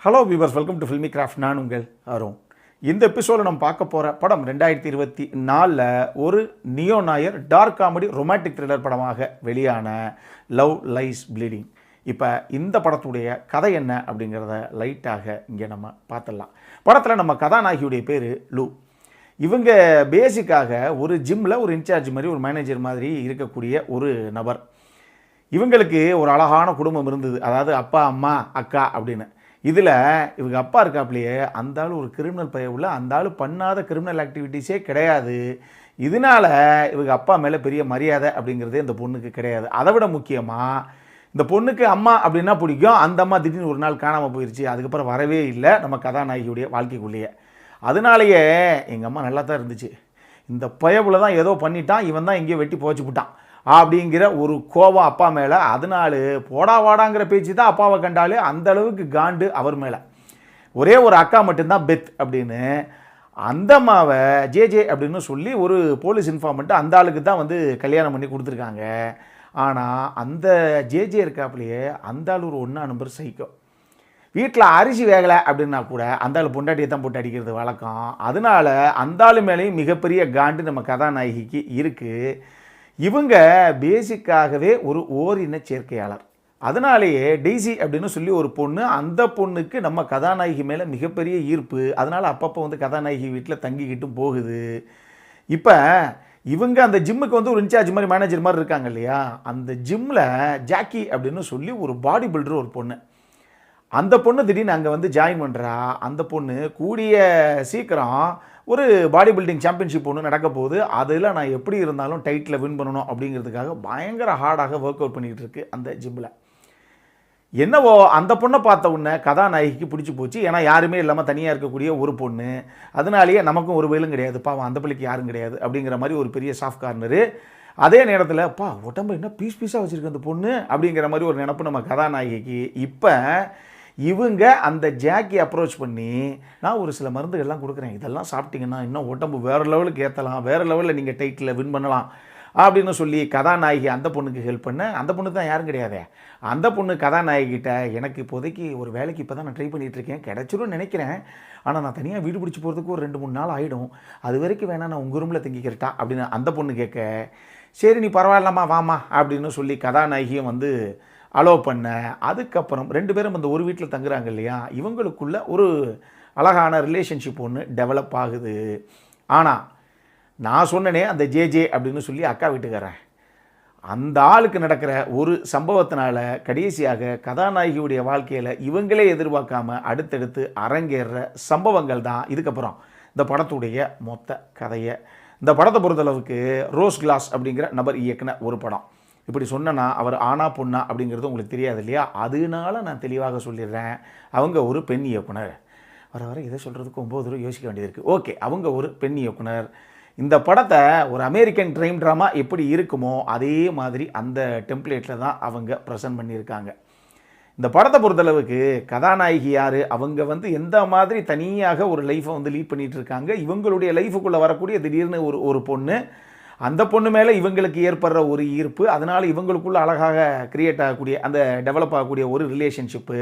Hello viewers, welcome to filmi craft. நான் உங்கள் அருண். இந்த எபிசோடில் நம்ம பார்க்க போகிற படம் 2024 ஒரு neo noir dark comedy romantic thriller படமாக வெளியான லவ் லைஸ் ப்ளீடிங். இப்போ இந்த படத்துடைய கதை என்ன அப்படிங்கிறத லைட்டாக இங்கே நம்ம பார்த்துடலாம். படத்தில் நம்ம கதாநாயகியுடைய பேர் லூ. இவங்க பேசிக்காக ஒரு ஜிம்மில் ஒரு இன்சார்ஜ் மாதிரி, ஒரு மேனேஜர் மாதிரி இருக்கக்கூடிய ஒரு நபர். இவங்களுக்கு ஒரு அழகான குடும்பம் இருந்தது, அதாவது அப்பா அம்மா அக்கா அப்படின்னு. இதில் இவங்க அப்பா இருக்காப்லையே அந்த ஆள் ஒரு கிரிமினல் உள்ள, அந்த ஆள் பண்ணாத கிரிமினல் ஆக்டிவிட்டீஸே கிடையாது. இதனால் இவங்க அப்பா மேலே பெரிய மரியாதை அப்படிங்கிறதே இந்த பொண்ணுக்கு கிடையாது. அதை விட முக்கியமாக இந்த பொண்ணுக்கு அம்மா அப்படின்னா பிடிக்கும். அந்த அம்மா திடீர்னு ஒரு நாள் காணாமல் போயிடுச்சு. அதுக்கப்புறம் வரவே இல்லை நம்ம கதாநாயகியுடைய வாழ்க்கைக்குள்ளேயே. அதனாலேயே எங்கள் அம்மா நல்லா தான் இருந்துச்சு, இந்த பயவுல தான் ஏதோ பண்ணிட்டான், இவன் தான் எங்கேயோ வெட்டி போச்சு விட்டான் அப்படிங்கிற ஒரு கோபம் அப்பா மேலே. அதனால போடா வாடாங்கிற பேச்சு தான் அப்பாவை கண்டாலே அந்த அளவுக்கு காண்டு அவர் மேலே. ஒரே ஒரு அக்கா மட்டும்தான் பெத் அப்படின்னு. அந்த அம்மாவை ஜே அப்படின்னு சொல்லி ஒரு போலீஸ் இன்ஃபார்மெண்ட்டு அந்த ஆளுக்கு தான் வந்து கல்யாணம் பண்ணி கொடுத்துருக்காங்க. ஆனால் அந்த ஜே இருக்காப்புலையே அந்த ஆள் ஒரு ஒன்றா நம்பர் சைக்கோ. வீட்டில் அரிசி வேகலை அப்படின்னா கூட அந்த ஆள் பொண்டாட்டியை தான் போட்டு அடிக்கிறது வழக்கம். அதனால அந்த ஆள் மேலேயும் மிகப்பெரிய காண்டு நம்ம கதாநாயகிக்கு இருக்குது. இவங்க பேசிக்காகவே ஒரு ஓரின சேர்க்கையாளர். அதனாலேயே டெய்ஸி அப்படின்னு சொல்லி ஒரு பொண்ணு, அந்த பொண்ணுக்கு நம்ம கதாநாயகி மேலே மிகப்பெரிய ஈர்ப்பு. அதனால் அப்பப்போ வந்து கதாநாயகி வீட்டில் தங்கிக்கிட்டும் போகுது. இப்போ இவங்க அந்த ஜிம்முக்கு வந்து ஒரு இன்சார்ஜ் மாதிரி, மேனேஜர் மாதிரி இருக்காங்க இல்லையா, அந்த ஜிம்மில் ஜாக்கி அப்படின்னு சொல்லி ஒரு பாடி பில்டர் ஒரு பொண்ணு. அந்த பொண்ணு திடீர்னு அங்கே வந்து ஜாயின் பண்ணுறா. அந்த பொண்ணு கூடிய சீக்கிரம் ஒரு பாடி பில்டிங் சாம்பியன்ஷிப் ஒன்று நடக்க போகுது. அதில் நான் எப்படி இருந்தாலும் டைட்டில் வின் பண்ணணும் அப்படிங்கிறதுக்காக பயங்கர ஹார்டாக ஒர்க் அவுட் பண்ணிக்கிட்டு இருக்கு அந்த ஜிம்மில். என்னவோ அந்த பொண்ணை பார்த்த உடனே கதாநாயகிக்கு பிடிச்சி போச்சு. ஏன்னா யாருமே இல்லாமல் தனியாக இருக்கக்கூடிய ஒரு பொண்ணு. அதனாலேயே நமக்கும் ஒரு வேலும் கிடையாது, பாவம் அந்த பிள்ளைக்கு யாரும் கிடையாது அப்படிங்கிற மாதிரி ஒரு பெரிய சாஃப்ட் கார்னரு. அதே நேரத்தில் உடம்பு என்ன பீஸ் பீஸாக வச்சுருக்கு அந்த பொண்ணு அப்படிங்கிற மாதிரி ஒரு நினப்பு நம்ம கதாநாயகிக்கு. இப்போ இவங்க அந்த ஜாக்கி அப்ரோச் பண்ணி, நான் ஒரு சில மருந்துகள்லாம் கொடுக்குறேன், இதெல்லாம் சாப்பிட்டீங்கன்னா இன்னும் உடம்பு வேறு லெவலுக்கு ஏற்றலாம், வேறு லெவலில் நீங்கள் டைட்டில் வின் பண்ணலாம் அப்படின்னு சொல்லி கதாநாயகி அந்த பொண்ணுக்கு ஹெல்ப் பண்ண. அந்த பொண்ணு தான் யாரும் கிடையாது. அந்த பொண்ணு கதாநாயகிட்ட, எனக்கு இப்போதைக்கு ஒரு வேலைக்கு இப்போ தான் நான் ட்ரை பண்ணிகிட்ருக்கேன், கிடச்சிரும் நினைக்கிறேன், ஆனால் நான் தனியாக வீடு பிடிச்சி போகிறதுக்கு ஒரு 2-3 நாள் ஆகிடும், அது வரைக்கும் வேணால் நான் உங்கள் ரூமில் தங்கிக்கிறட்டா அப்படின்னு அந்த பொண்ணு கேட்க, சரி நீ பரவாயில்லாமா வாமா அப்படின்னு சொல்லி கதாநாயகியும் வந்து அலோவ் பண்ண. அதுக்கப்புறம் 2 பேரும் அந்த ஒரு வீட்டில் தங்குறாங்க இல்லையா, இவங்களுக்குள்ள ஒரு அழகான ரிலேஷன்ஷிப் ஒன்று டெவலப் ஆகுது. ஆனால் நான் சொன்னனே அந்த ஜே அப்படின்னு சொல்லி அக்கா வீட்டுக்காரன், அந்த ஆளுக்கு நடக்கிற ஒரு சம்பவத்தினால கடைசியாக கதாநாயகியுடைய வாழ்க்கையில் இவங்களே எதிர்பார்க்காம அடுத்தடுத்து அரங்கேற சம்பவங்கள் தான் இதுக்கப்புறம் இந்த படத்துடைய மொத்த கதையை. இந்த படத்தை பொறுத்தளவுக்கு ரோஸ் கிளாஸ் அப்படிங்கிற நபர் இயக்குன ஒரு படம். இப்படி சொன்னா அவர் ஆனா பொண்ணா அப்படிங்கிறது உங்களுக்கு தெரியாது இல்லையா, அதனால நான் தெளிவாக சொல்லிடுறேன். அவங்க ஒரு பெண் இயக்குனர். வர இதை சொல்கிறதுக்கு 9 தடவை யோசிக்க வேண்டியது இருக்குது. ஓகே, அவங்க ஒரு பெண் இயக்குனர். இந்த படத்தை ஒரு அமெரிக்கன் க்ரைம் ட்ராமா எப்படி இருக்குமோ அதே மாதிரி அந்த டெம்ப்ளேட்டில் தான் அவங்க ப்ரெசென்ட் பண்ணியிருக்காங்க. இந்த படத்தை பொறுத்தளவுக்கு கதாநாயகி யார், அவங்க வந்து எந்த மாதிரி தனியாக ஒரு லைஃப்பை வந்து லீட் பண்ணிகிட்டு இருக்காங்க. இவங்களுடைய லைஃபுக்குள்ளே வரக்கூடிய திடீர்னு ஒரு பொண்ணு, அந்த பொண்ணு மேலே இவங்களுக்கு ஏற்படுற ஒரு ஈர்ப்பு, அதனால் இவங்களுக்குள்ள அழகாக கிரியேட் ஆகக்கூடிய அந்த டெவலப் ஆகக்கூடிய ஒரு ரிலேஷன்ஷிப்பு.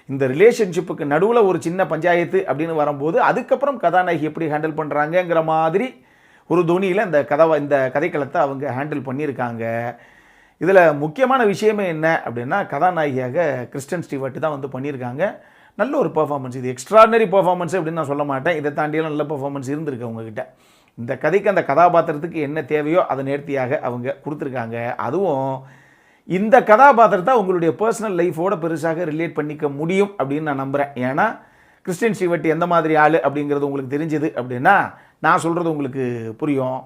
இந்த ரிலேஷன்ஷிப்புக்கு நடுவில் ஒரு சின்ன பஞ்சாயத்து அப்படின்னு வரும்போது அதுக்கப்புறம் கதாநாயகி எப்படி ஹேண்டில் பண்ணுறாங்கங்கிற மாதிரி ஒரு துணியில் இந்த கதைக்களத்தை அவங்க ஹேண்டில் பண்ணியிருக்காங்க. இதில் முக்கியமான விஷயமே என்ன அப்படின்னா, கதாநாயகியாக கிறிஸ்டன் ஸ்டீவர்ட் தான் வந்து பண்ணியிருக்காங்க. நல்ல ஒரு பெர்ஃபார்மன்ஸ். இது எக்ஸ்ட்ராடினரி பெர்ஃபார்மன்ஸ் அப்படின்னு நான் சொல்ல மாட்டேன், இதை தாண்டியெல்லாம் நல்ல பெர்ஃபார்மன்ஸ் இருந்திருக்கு அவங்கக்கிட்ட. இந்த கதைக்கு அந்த கதாபாத்திரத்துக்கு என்ன தேவையோ அதை நேர்த்தியாக அவங்க கொடுத்துருக்காங்க. அதுவும் இந்த கதாபாத்திரத்தை உங்களுடைய பர்சனல் லைஃபோட பெருசாக ரிலேட் பண்ணிக்க முடியும் அப்படின்னு நான் நம்புகிறேன். ஏன்னா கிறிஸ்டன் ஸ்டீவர்ட் எந்த மாதிரி ஆள் அப்படிங்கிறது உங்களுக்கு தெரிஞ்சது அப்படின்னா நான் சொல்கிறது உங்களுக்கு புரியும்.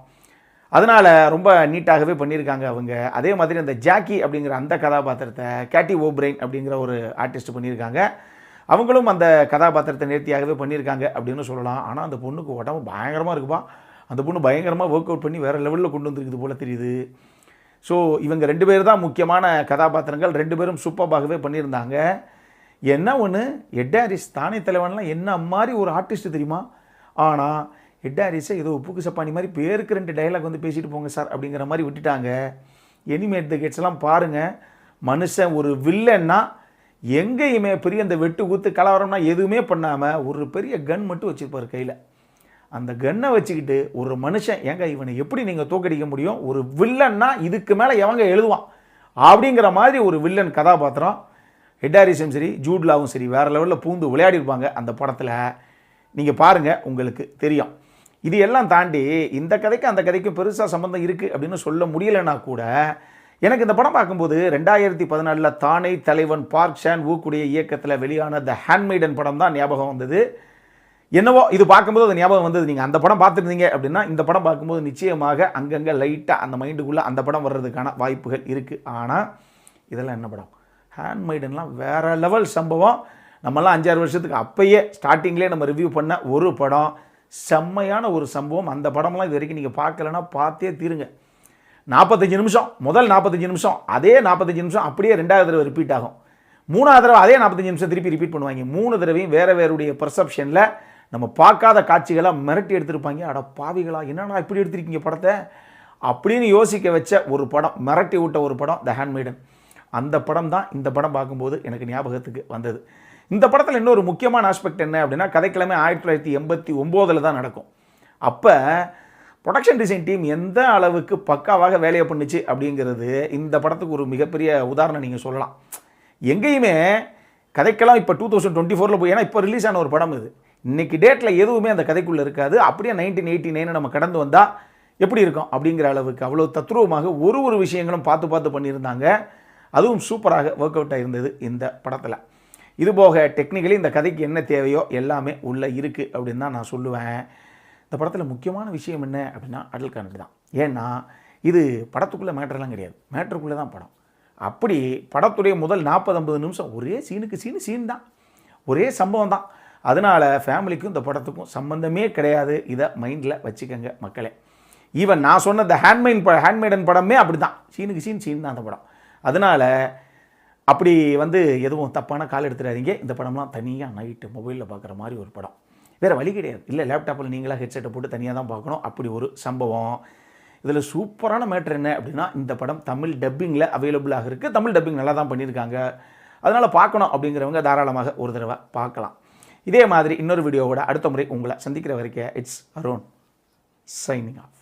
அதனால் ரொம்ப நீட்டாகவே பண்ணியிருக்காங்க அவங்க. அதே மாதிரி அந்த ஜாக்கி அப்படிங்கிற அந்த கதாபாத்திரத்தை கேட்டி ஓப்ரைன் அப்படிங்கிற ஒரு ஆர்டிஸ்ட் பண்ணியிருக்காங்க. அவங்களும் அந்த கதாபாத்திரத்தை நேர்த்தியாகவே பண்ணியிருக்காங்க அப்படின்னு சொல்லலாம். ஆனால் அந்த பொண்ணுக்கு உடம்பு பயங்கரமாக இருக்குப்பா. அந்த பொண்ணு பயங்கரமாக ஒர்க் அவுட் பண்ணி வேறு லெவலில் கொண்டு வந்துருக்குது போல் தெரியுது. ஸோ இவங்க 2 பேர் தான் முக்கியமான கதாபாத்திரங்கள். 2 பேரும் சூப்பராகவே பண்ணியிருந்தாங்க. என்ன ஒன்று, எட் ஹாரிஸ் தானே தலைவன்லாம் என்ன மாதிரி ஒரு ஆர்டிஸ்ட்டு தெரியுமா. ஆனால் எட் ஹாரிஸை ஏதோ உப்புக்கு சப்பானி மாதிரி பேருக்கு 2 டைலாக் வந்து பேசிட்டு போங்க சார் அப்படிங்கிற மாதிரி விட்டுட்டாங்க. எனிமேட் த கேட்ஸ் எல்லாம் பாருங்கள், மனுஷன் ஒரு வில்லன்னா எங்கேயுமே பெரிய அந்த வெட்டு குத்து கலவரம்னா எதுவுமே பண்ணாமல் ஒரு பெரிய கன் மட்டும் வச்சுருப்பார் கையில். அந்த கன்னை வச்சுக்கிட்டு ஒரு மனுஷன் ஏங்க இவனை எப்படி நீங்கள் தோக்கடிக்க முடியும், ஒரு வில்லன்னா இதுக்கு மேலே எவங்க எழுதுவான் அப்படிங்கிற மாதிரி ஒரு வில்லன் கதாபாத்திரம். எட் ஹாரிஸும் சரி ஜூட்லாவும் சரி வேறு லெவலில் பூந்து விளையாடிருப்பாங்க அந்த படத்தில். நீங்கள் பாருங்கள், உங்களுக்கு தெரியும். இது எல்லாம் தாண்டி இந்த கதைக்கு அந்த கதைக்கும் பெருசாக சம்மந்தம் இருக்குது அப்படின்னு சொல்ல முடியலைன்னா கூட எனக்கு இந்த படம் பார்க்கும்போது 2014 தானே தலைவன் பார்க் சான் வூக்குடைய இயக்கத்தில் வெளியான த ஹேண்ட்மெய்டன் படம் தான் ஞாபகம் வந்தது. என்னவோ இது பார்க்கும்போது அது ஞாபகம் வந்தது. நீங்கள் அந்த படம் பார்த்துருந்தீங்க அப்படின்னா இந்த படம் பார்க்கும்போது நிச்சயமாக அங்கங்கே லைட்டாக அந்த மைண்டுக்குள்ளே அந்த படம் வர்றதுக்கான வாய்ப்புகள் இருக்குது. ஆனால் இதெல்லாம் என்ன படம், ஹேண்ட்மெய்டன்லாம் வேறு லெவல் சம்பவம். நம்மலாம் 5-6 வருஷத்துக்கு அப்பயே ஸ்டார்டிங்லேயே நம்ம ரிவ்யூ பண்ண ஒரு படம், செம்மையான ஒரு சம்பவம். அந்த படம்லாம் இது வரைக்கும் நீங்கள் பார்க்கலன்னா பார்த்தே தீருங்க. 45 நிமிஷம், முதல் 45 நிமிஷம் அதே 45 நிமிஷம் அப்படியே 2வது தடவை ரிப்பீட் ஆகும். 3வது தடவை அதே 45 நிமிஷம் திருப்பி ரிப்பீட் பண்ணுவாங்க. 3 தடவையும் வேறுடைய பர்செப்ஷனில் நம்ம பார்க்காத காட்சிகளாக மிரட்டி எடுத்திருப்பாங்க. அட பாவிகளா, என்னன்னா இப்படி எடுத்திருக்கீங்க படத்தை அப்படின்னு யோசிக்க வச்ச ஒரு படம், மிரட்டி விட்ட ஒரு படம் த ஹேண்ட்மெய்டன். அந்த படம் தான் இந்த படம் பார்க்கும்போது எனக்கு ஞாபகத்துக்கு வந்தது. இந்த படத்தில் இன்னொரு முக்கியமான ஆஸ்பெக்ட் என்ன அப்படின்னா, கதைக்கிழமை 1989 தான் நடக்கும். அப்போ ப்ரொடக்ஷன் டிசைன் டீம் எந்த அளவுக்கு பக்காவாக வேலையை பண்ணிச்சு அப்படிங்கிறது இந்த படத்துக்கு ஒரு மிகப்பெரிய உதாரணம் நீங்கள் சொல்லலாம். எங்கேயுமே கதைக்கெல்லாம் இப்போ 2024 போய், ஏன்னா இப்போ ரிலீஸ் ஆன ஒரு படம் இது, இன்றைக்கி டேட்டில் எதுவுமே அந்த கதைக்குள்ளே இருக்காது. அப்படியே 1989 நம்ம கடந்து வந்தால் எப்படி இருக்கும் அப்படிங்கிற அளவுக்கு அவ்வளோ தத்ரூபமாக ஒரு விஷயங்களும் பார்த்து பண்ணியிருந்தாங்க. அதுவும் சூப்பராக ஒர்க் அவுட் ஆகிருந்தது இந்த படத்தில். இதுபோக டெக்னிக்கலி இந்த கதைக்கு என்ன தேவையோ எல்லாமே உள்ளே இருக்குது அப்படின்னு தான் நான் சொல்லுவேன். இந்த படத்தில் முக்கியமான விஷயம் என்ன அப்படின்னா அடல் காமெடி தான். ஏன்னா இது படத்துக்குள்ளே மேட்டர்லாம் கிடையாது, மேட்டருக்குள்ளே தான் படம். அப்படி படத்துடைய முதல் 40-50 நிமிஷம் ஒரே சீனுக்கு சீன் தான், ஒரே சம்பவம் தான். அதனால் ஃபேமிலிக்கும் இந்த படத்துக்கும் சம்பந்தமே கிடையாது. இதை மைண்டில் வச்சுக்கோங்க மக்களே. ஈவன் நான் சொன்ன த ஹேண்ட்மெய்டன் படமே அப்படி தான், சீனுக்கு சீன் தான் அந்த படம். அதனால் அப்படி எதுவும் தப்பான கால் எடுத்துடாதீங்க. இந்த படம்லாம் தனியாக நைட்டு மொபைலில் பார்க்குற மாதிரி ஒரு படம், வேறு வழி கிடையாது. இல்லை லேப்டாப்பில் நீங்களாக ஹெட்செட்டை போட்டு தனியாக தான் பார்க்கணும், அப்படி ஒரு சம்பவம். இதில் சூப்பரான மேட்ரு என்ன அப்படின்னா, இந்த படம் தமிழ் டப்பிங்கில் அவைலபிளாக இருக்குது. தமிழ் டப்பிங் நல்லா தான் பண்ணியிருக்காங்க. அதனால் பார்க்கணும் அப்படிங்கிறவங்க தாராளமாக ஒரு தடவை பார்க்கலாம். இதே மாதிரி இன்னொரு வீடியோவோட அடுத்த முறை உங்களை சந்திக்கிற வரைக்கும் இட்ஸ் அருண் சைனிங் ஆஃப்.